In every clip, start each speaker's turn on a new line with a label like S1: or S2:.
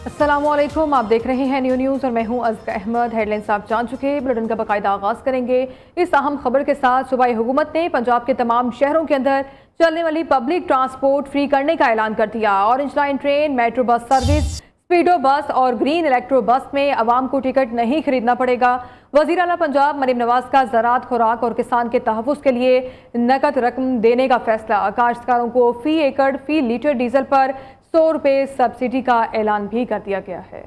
S1: السلام علیکم، آپ دیکھ رہے ہیں نیوز اور میں ہوں ازکا احمد۔ ہیڈ لائنز آپ جان چکے، بلیٹن کا باقاعدہ آغاز کریں گے اس اہم خبر کے ساتھ۔ صوبائی حکومت نے پنجاب کے تمام شہروں کے اندر چلنے والی پبلک ٹرانسپورٹ فری کرنے کا اعلان کر دیا۔ Orange line train, metro bus service, speedo بس اور گرین الیکٹرو بس میں عوام کو ٹکٹ نہیں خریدنا پڑے گا۔ وزیر اعلیٰ پنجاب مریم نواز کا زراعت، خوراک اور کسان کے تحفظ کے لیے نقد رقم دینے کا فیصلہ۔ کاشتکاروں کو فی ایکڑ فی لیٹر ڈیزل پر 100 روپے سبسڈی کا اعلان بھی کر دیا گیا ہے۔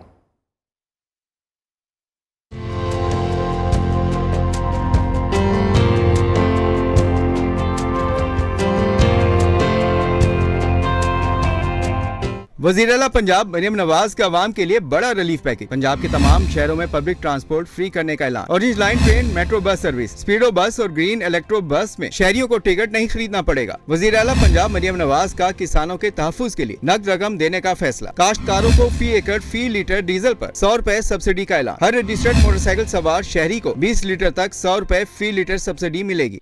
S2: وزیر اعلیٰ پنجاب مریم نواز کا عوام کے لیے بڑا ریلیف پیکج۔ پنجاب کے تمام شہروں میں پبلک ٹرانسپورٹ فری کرنے کا اعلان۔ Orange line train, metro bus service, speedo بس اور گرین الیکٹرو بس میں شہریوں کو ٹکٹ نہیں خریدنا پڑے گا۔ وزیر اعلیٰ پنجاب مریم نواز کا کسانوں کے تحفظ کے لیے نقد رقم دینے کا فیصلہ۔ کاشتکاروں کو فی ایکڑ فی لیٹر ڈیزل پر 100 روپے سبسڈی کا اعلان۔ ہر رجسٹرڈ موٹر سائیکل سوار شہری کو 20 لیٹر تک 100 روپے فی لیٹر سبسڈی ملے گی۔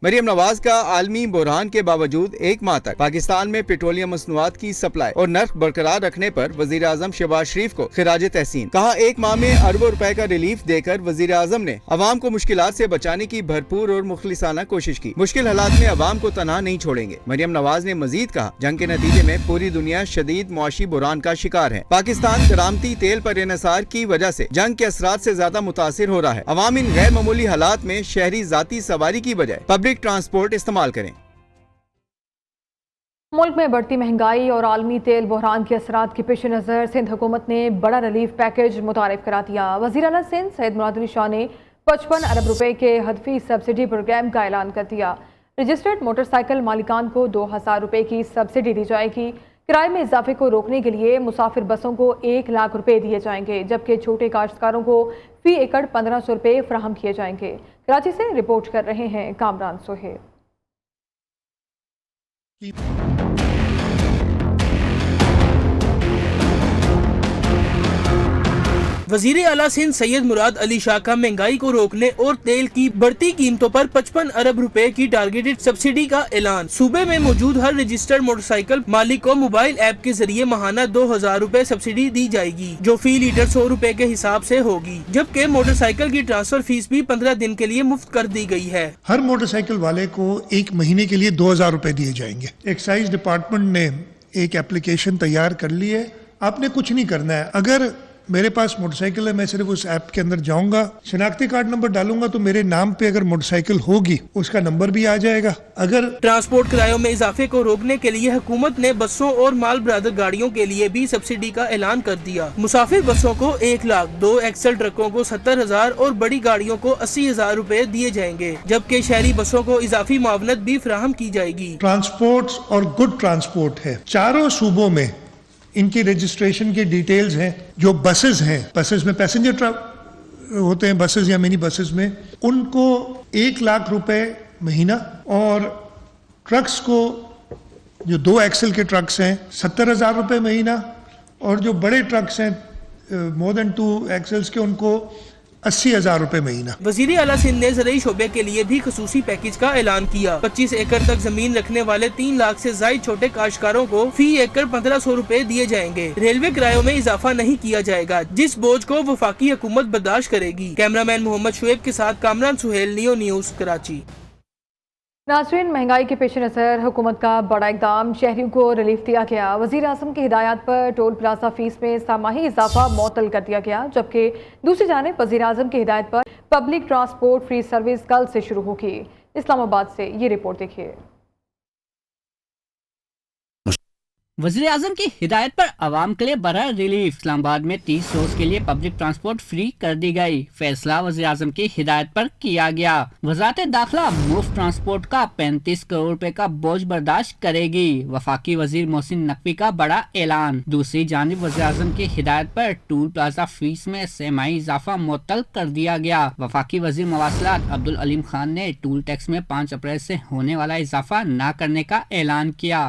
S2: مریم نواز کا عالمی بحران کے باوجود ایک ماہ تک پاکستان میں پیٹرولیم مصنوعات کی سپلائی اور نرخ برقرار رکھنے پر وزیر اعظم شہباز شریف کو خراج تحسین۔ کہا، ایک ماہ میں اربوں روپے کا ریلیف دے کر وزیر اعظم نے عوام کو مشکلات سے بچانے کی بھرپور اور مخلصانہ کوشش کی۔ مشکل حالات میں عوام کو تنہا نہیں چھوڑیں گے۔ مریم نواز نے مزید کہا، جنگ کے نتیجے میں پوری دنیا شدید معاشی بحران کا شکار ہے۔ پاکستان کرامتی تیل پر انحصار کی وجہ سے جنگ کے اثرات سے زیادہ متاثر ہو رہا ہے۔ عوام ان غیر معمولی حالات میں شہری ذاتی سواری کی بجائے پبلک ٹرانسپورٹ استعمال کریں۔
S1: ملک میں بڑھتی مہنگائی اور عالمی تیل بحران کے اثرات کے پیش نظر سندھ حکومت نے بڑا ریلیف پیکج متعارف کرا دیا۔ وزیر اعلیٰ سندھ سید مراد علی شاہ نے 55 ارب روپے کے ہدفی سبسڈی پروگرام کا اعلان کر دیا۔ رجسٹرڈ موٹر سائیکل مالکان کو 2000 روپے کی سبسڈی دی جائے گی۔ کرائے میں اضافے کو روکنے کے لیے مسافر بسوں کو 1 لاکھ روپے دیے جائیں گے، جبکہ چھوٹے کاشتکاروں کو فی ایکڑ 1500 روپے فراہم کیے جائیں گے۔ کراچی سے رپورٹ کر رہے ہیں کامران سہیل۔
S3: وزیر اعلیٰ سندھ سید مراد علی شاہ کا مہنگائی کو روکنے اور تیل کی بڑھتی قیمتوں پر 55 ارب روپے کی ٹارگیٹڈ سبسڈی کا اعلان۔ صوبے میں موجود ہر رجسٹرڈ موٹر سائیکل مالک کو موبائل ایپ کے ذریعے ماہانہ 2000 روپے سبسڈی دی جائے گی، جو فی لیٹر 100 روپے کے حساب سے ہوگی، جبکہ موٹر سائیکل کی ٹرانسفر فیس بھی 15 دن کے لیے مفت کر دی گئی ہے۔
S4: ہر موٹر سائیکل والے کو 1 مہینے کے لیے 2000 روپے دیے جائیں گے۔ ایکسائز ڈپارٹمنٹ نے ایک اپلیکیشن تیار کر لی ہے۔ آپ نے کچھ نہیں کرنا ہے۔ اگر میرے پاس موٹر سائیکل ہے، میں صرف اس ایپ کے اندر جاؤں گا، شناختی کارڈ نمبر ڈالوں گا تو میرے نام پہ اگر موٹر سائیکل ہوگی اس کا نمبر بھی آ جائے گا۔ اگر
S3: ٹرانسپورٹ کرایوں میں اضافے کو روکنے کے لیے حکومت نے بسوں اور مال بردار گاڑیوں کے لیے بھی سبسڈی کا اعلان کر دیا۔ مسافر بسوں کو 1 لاکھ، 2 ایکسل ٹرکوں کو 70,000 اور بڑی گاڑیوں کو 80,000 روپے دیے جائیں گے، جبکہ شہری بسوں کو اضافی معاونت بھی فراہم کی جائے گی۔
S4: ٹرانسپورٹ اور گڈ ٹرانسپورٹ ہے، چاروں صوبوں میں ان کی رجسٹریشن کی ڈیٹیلز ہیں۔ جو بسز ہیں، بسز میں پیسنجر ہوتے ہیں، بسز یا منی بسز میں، ان کو 1 لاکھ روپے مہینہ، اور ٹرکس کو جو 2 ایکسل کے ٹرکس ہیں 70,000 روپے مہینہ، اور جو بڑے ٹرکس ہیں مور دین 2 ایکسلز کے، ان کو 80,000 روپے مہینہ۔
S3: وزیر اعلیٰ سندھ نے زرعی شعبے کے لیے بھی خصوصی پیکج کا اعلان کیا۔ 25 ایکڑ تک زمین رکھنے والے 3 لاکھ سے زائد چھوٹے کاشتکاروں کو فی ایکڑ 1500 روپے دیے جائیں گے۔ ریلوے کرایوں میں اضافہ نہیں کیا جائے گا، جس بوجھ کو وفاقی حکومت برداشت کرے گی۔ کیمرامین محمد شعیب کے ساتھ کامران سہیل، نیوز کراچی۔
S1: ناظرین، مہنگائی کے پیش نظر حکومت کا بڑا اقدام، شہریوں کو ریلیف دیا گیا۔ وزیر اعظم کی ہدایات پر ٹول پلازہ فیس میں سہ-ماہی اضافہ معطل کر دیا گیا، جبکہ دوسری جانب وزیر اعظم کی ہدایت پر پبلک ٹرانسپورٹ فری سروس کل سے شروع ہوگی۔ اسلام آباد سے یہ رپورٹ دیکھیے۔
S5: وزیر اعظم کی ہدایت پر عوام کے لیے بڑا ریلیف۔ اسلام آباد میں 30 روز کے لیے پبلک ٹرانسپورٹ فری کر دی گئی۔ فیصلہ وزیر اعظم کی ہدایت پر کیا گیا۔ وزارت داخلہ مفت ٹرانسپورٹ کا 35 کروڑ روپے کا بوجھ برداشت کرے گی۔ وفاقی وزیر محسن نقوی کا بڑا اعلان۔ دوسری جانب وزیر اعظم کی ہدایت پر ٹول پلازہ فیس میں سہ-ماہی اضافہ معطل کر دیا گیا۔ وفاقی وزیر مواصلات عبدالعلیم خان نے ٹول ٹیکس میں 5 اپریل سے ہونے والا اضافہ نہ کرنے کا اعلان کیا۔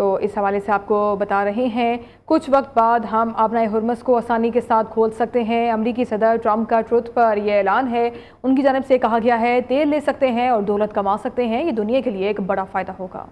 S1: تو اس حوالے سے آپ کو بتا رہے ہیں کچھ وقت بعد ہم آبنائے ہرمز کو آسانی کے ساتھ کھول سکتے ہیں۔ امریکی صدر ٹرمپ کا ٹروت پر یہ اعلان ہے، ان کی جانب سے کہا گیا ہے تیل لے سکتے ہیں اور دولت کما سکتے ہیں، یہ دنیا کے لیے ایک بڑا فائدہ ہوگا۔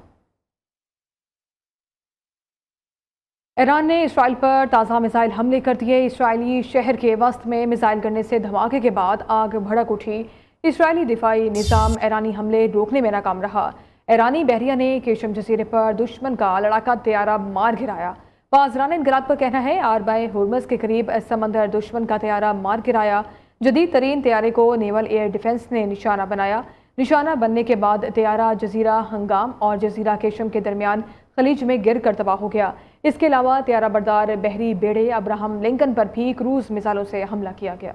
S1: ایران نے اسرائیل پر تازہ میزائل حملے کر دیے۔ اسرائیلی شہر کے وسط میں میزائل گرنے سے دھماکے کے بعد آگ بھڑک اٹھی۔ اسرائیلی دفاعی نظام ایرانی حملے روکنے میں ناکام رہا۔ ایرانی بحریہ نے کیشم جزیرے پر دشمن کا لڑاکا طیارہ مار گرایا۔ بازران انقلاب کا کہنا ہے آربائے ہرمز کے قریب سمندر دشمن کا طیارہ مار گرایا۔ جدید ترین طیارے کو نیول ایئر ڈیفنس نے نشانہ بنایا۔ نشانہ بننے کے بعد طیارہ جزیرہ ہنگام اور جزیرہ کیشم کے درمیان خلیج میں گر کر تباہ ہو گیا۔ اس کے علاوہ طیارہ بردار بحری بیڑے ابراہم لنکن پر بھی کروز میزائلوں سے حملہ کیا گیا۔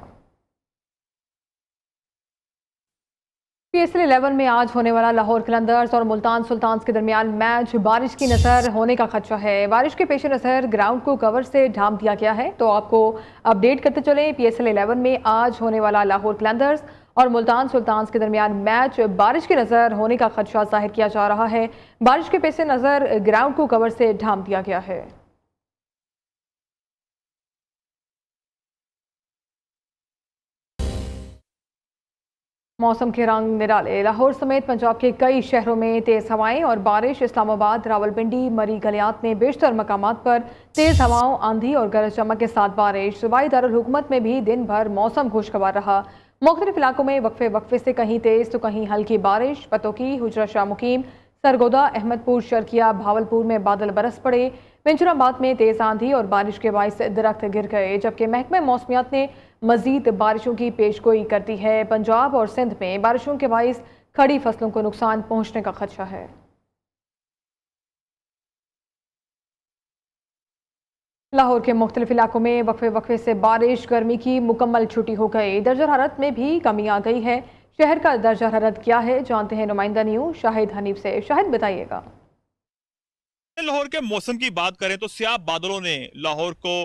S1: PSL11 میں آج ہونے والا لاہور قلندرز اور ملتان سلطانز کے درمیان میچ بارش کی نظر ہونے کا خدشہ ہے۔ بارش کے پیش نظر گراؤنڈ کو کور سے ڈھانپ دیا گیا ہے، تو آپ کو اپڈیٹ کرتے چلیں۔ PSL11 میں آج ہونے والا لاہور قلندرز اور ملتان سلطانز کے درمیان میچ بارش کی نظر ہونے کا خدشہ ظاہر کیا جا رہا ہے۔ بارش کے پیش نظر گراؤنڈ کو کور سے ڈھانپ دیا گیا ہے۔ موسم کے رنگ نرالے، لاہور سمیت پنجاب کے کئی شہروں میں تیز ہوائیں اور بارش۔ اسلام آباد، راولپنڈی، مری گلیات میں بیشتر مقامات پر تیز ہواؤں، آندھی اور گرج چمک کے ساتھ بارش۔ صوبائی دارالحکومت میں بھی دن بھر موسم خوشگوار رہا۔ مختلف علاقوں میں وقفے سے کہیں تیز تو کہیں ہلکی بارش۔ پتوکی، حجرہ شاہ مقیم، سرگودا، احمد پور شرکیہ، بھاولپور میں بادل برس پڑے۔ منچر آباد میں تیز آندھی اور بارش کے باعث درخت گر گئے، جبکہ محکمہ موسمیات نے مزید بارشوں کی پیشگوئی کر دی ہے۔ پنجاب اور سندھ میں بارشوں کے باعث کھڑی فصلوں کو نقصان پہنچنے کا خدشہ ہے۔ لاہور کے مختلف علاقوں میں وقفے سے بارش، گرمی کی مکمل چھٹی ہو گئی۔ درجہ حرارت میں بھی کمی آ گئی ہے۔ شہر کا درجہ حرارت کیا ہے جانتے ہیں نمائندہ نیوز شاہد حنیف سے۔ شاہد بتائیے گا۔
S6: لاہور کے موسم کی بات کریں تو سیاہ بادلوں نے لاہور کو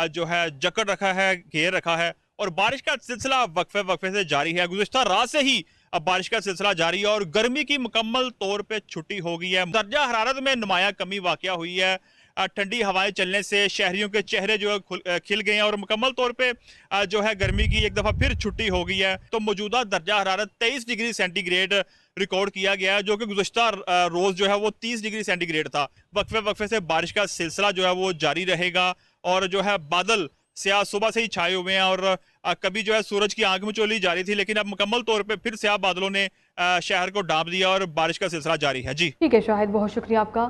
S6: جو ہے جکڑ رکھا ہے، گھیر رکھا ہے، اور بارش کا سلسلہ وقفے سے جاری ہے۔ گزشتہ رات سے ہی اب بارش کا سلسلہ جاری ہے اور گرمی کی مکمل طور پہ چھٹی ہو گئی ہے۔ درجہ حرارت میں نمایاں کمی واقع ہوئی ہے۔ ٹھنڈی ہوائیں چلنے سے شہریوں کے چہرے جو ہے کھل گئے ہیں اور مکمل طور پہ جو ہے گرمی کی ایک دفعہ پھر چھٹی ہو گئی ہے۔ تو موجودہ درجہ حرارت 23 ڈگری سینٹی گریڈ ریکارڈ کیا گیا ہے، جو کہ گزشتہ روز جو ہے وہ 30 ڈگری سینٹی گریڈ تھا۔ وقفے سے بارش کا سلسلہ جو ہے وہ جاری رہے گا اور جو ہے بادل سیاہ صبح سے ہی چھائے ہوئے ہیں اور کبھی جو ہے سورج کی آنکھ مچولی جاری تھی، لیکن اب مکمل طور پہ پھر سیاہ بادلوں نے شہر کو ڈانپ دیا اور بارش کا سلسلہ جاری ہے۔ جی
S1: ٹھیک ہے شاہد، بہت شکریہ آپ کا۔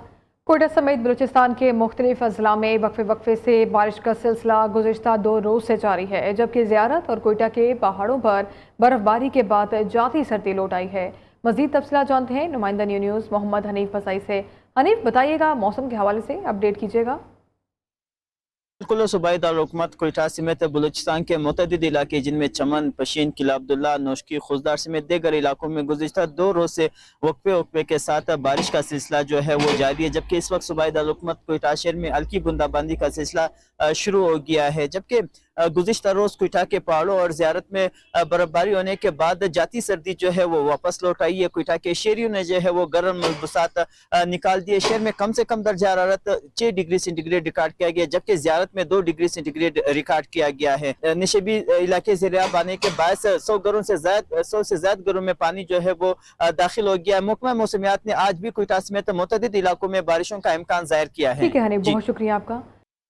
S1: کوئٹہ سمیت بلوچستان کے مختلف اضلاع میں وقفے سے بارش کا سلسلہ گزشتہ 2 روز سے جاری ہے، جبکہ زیارت اور کوئٹہ کے پہاڑوں پر برف باری کے بعد ذاتی سردی لوٹ آئی ہے۔ مزید تفصیلات جانتے ہیں نمائندہ نیوز محمد حنیف فضائی سے۔ حنیف بتائیے گا، موسم کے حوالے سے اپڈیٹ کیجیے گا۔
S7: بالکل، صوبائی دارالحکومت کوئٹہ سمیت بلوچستان کے متعدد علاقے جن میں چمن، پشین، قلعہ عبداللہ، نوشکی، خوزدار سمیت دیگر علاقوں میں گزشتہ 2 روز سے وقفے کے ساتھ بارش کا سلسلہ جو ہے وہ جاری ہے، جبکہ اس وقت صوبائی دارالحکومت کوئٹہ شہر میں ہلکی بوندا باندی کا سلسلہ شروع ہو گیا ہے، جبکہ گزشتہ روز کوئٹہ کے پہاڑوں اور زیارت میں برف باری ہونے کے بعد ذاتی سردی جو ہے وہ واپس لوٹ آئی ہے۔ کوئٹہ کے شہریوں نے جو ہے وہ گرم ملبوسات نکال دیے۔ شہر میں کم سے کم درجہ حرارت 6 ڈگری سینٹی گریڈ ریکارڈ کیا گیا، جبکہ زیارت میں 2 ڈگری سینٹی گریڈ ریکارڈ کیا گیا ہے۔ نشیبی علاقے زیرآب آنے کے باعث 100 سے زائد گھروں میں پانی جو ہے وہ داخل ہو گیا ہے۔ محکمہ موسمیات نے آج بھی کوئٹہ سمیت متعدد علاقوں میں بارشوں کا امکان ظاہر کیا ہے۔
S1: ٹھیک ہے حنیف، بہت شکریہ آپ کا۔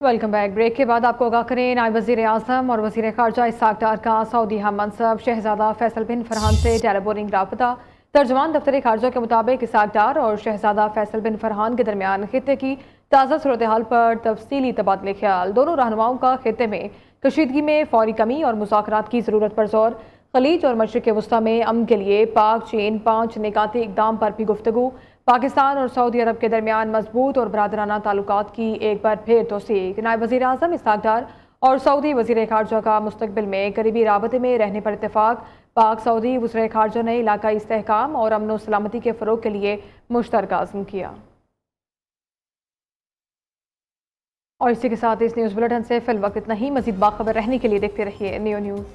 S1: Welcome back. بریک کے بعد آپ کو آگاہ کریں، نائب وزیر اعظم اور وزیر خارجہ اسحاق ڈار کا سعودی ہم منصب شہزادہ فیصل بن فرحان سے ٹیلیفونک رابطہ۔ ترجمان دفتر خارجہ کے مطابق اسحاق ڈار اور شہزادہ فیصل بن فرحان کے درمیان خطے کی تازہ صورتحال پر تفصیلی تبادلہ خیال۔ دونوں رہنماؤں کا خطے میں کشیدگی میں فوری کمی اور مذاکرات کی ضرورت پر زور۔ خلیج اور مشرق وسطیٰ میں امن کے لیے پاک چین 5 نکاتی اقدام پر بھی گفتگو۔ پاکستان اور سعودی عرب کے درمیان مضبوط اور برادرانہ تعلقات کی ایک بار پھر توثیق۔ نائب وزیر اعظم اسحاق ڈار اور سعودی وزیر خارجہ کا مستقبل میں قریبی رابطے میں رہنے پر اتفاق۔ پاک سعودی وزیر خارجہ نے علاقائی استحکام اور امن و سلامتی کے فروغ کے لیے مشترکہ عزم کیا۔ اور اسی کے ساتھ اس نیوز بلیٹن سے فی الوقت اتنا ہی۔ مزید باخبر رہنے کے لیے دیکھتے رہیے نیو نیوز۔